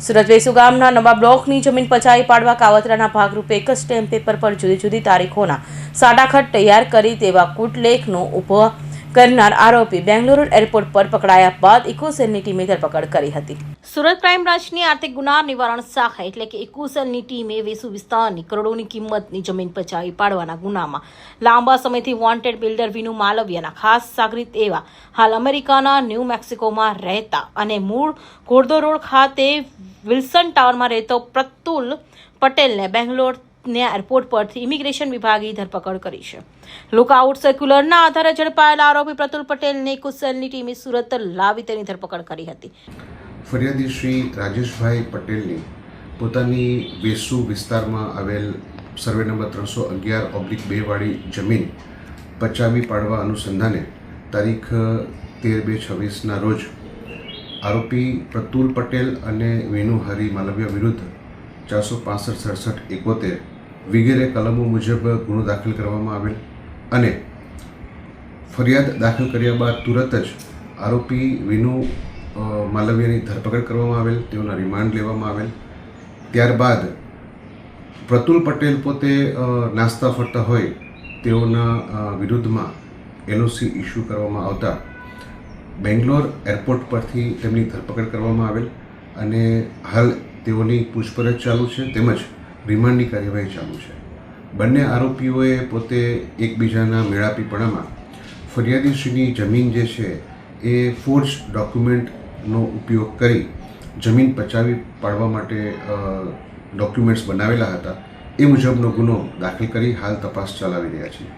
સુરત વેસુ ગામના નવા બ્લોકની જમીન પચાવી પાડવા કાવતરાના ભાગરૂપે એક જ સ્ટેમ્પ પેપર પર જુદી જુદી તારીખોના સાડાખત તૈયાર કરી તેવા કૂટલેખનો ઉભો કરનાર આરોપી બેંગ્લોર એરપોર્ટ પર પકડાયા બાદ ઇકોસેલની ટીમે ધરપકડ કરી હતી। સુરત ક્રાઇમ બ્રાન્ચની આર્થિક ગુના નિવારણ શાખા એટલે કે ઇકોસેલની ટીમે વેસુ વિસ્તારની કરોડોની કિંમતની જમીન પચાવી પાડવાના ગુનામાં લાંબા સમયથી વોન્ટેડ બિલ્ડર વિનુ માલવિયાના ખાસ સાગરીત એવા હાલ અમેરિકાના ન્યૂ મેક્સિકોમાં રહેતા અને મૂળ ઘોડદો રોડ ખાતે વિલ્સન ટાવરમાં રહેતો પ્રતુલ પટેલને બેંગ્લોર એરપોર્ટ પરથી ઇમિગ્રેશન વિભાગે ધરપકડ કરી છે। લુકઆઉટ સર્ક્યુલરના આધારે ઝડપાયેલા આરોપી પ્રતુલ પટેલને ઇકોસેલની ટીમે સુરત લાવી તેની ધરપકડ કરી હતી। ફરિયાદી શ્રી રાજેશભાઈ પટેલની પોતાની વેસુ વિસ્તારમાં આવેલ સર્વે નંબર 311/2 વાળી જમીન પચાવી પાડવા અનુસંધાને તારીખ 13/2/26ના રોજ આરોપી પ્રતુલ પટેલ અને વિનુ હરી માલવિયા વિરુદ્ધ 465-67-71 વગેરે કલમો મુજબ ગુનો દાખલ કરવામાં આવેલ અને ફરિયાદ દાખલ કર્યા બાદ તુરત જ આરોપી વિનુ માલવિયાની ધરપકડ કરવામાં આવેલ, તેઓના રિમાન્ડ લેવામાં આવેલ। ત્યારબાદ પ્રતુલ પટેલ પોતે નાસ્તા ફરતા હોય તેઓના વિરુદ્ધમાં LOC ઇસ્યુ કરવામાં આવતા બેંગ્લોર એરપોર્ટ પરથી તેમની ધરપકડ કરવામાં આવેલ અને હાલ તેઓની પૂછપરછ ચાલુ છે તેમજ રિમાન્ડની કાર્યવાહી ચાલુ છે। બંને આરોપીઓએ પોતે એકબીજાના મેળાપીપણામાં ફરિયાદીશ્રીની જમીન જે છે એ ફોર્જ ડોક્યુમેન્ટનો ઉપયોગ કરી જમીન પચાવી પાડવા માટે ડોક્યુમેન્ટ્સ બનાવેલા હતા, એ મુજબનો ગુનો દાખલ કરી હાલ તપાસ ચલાવી રહ્યા છીએ।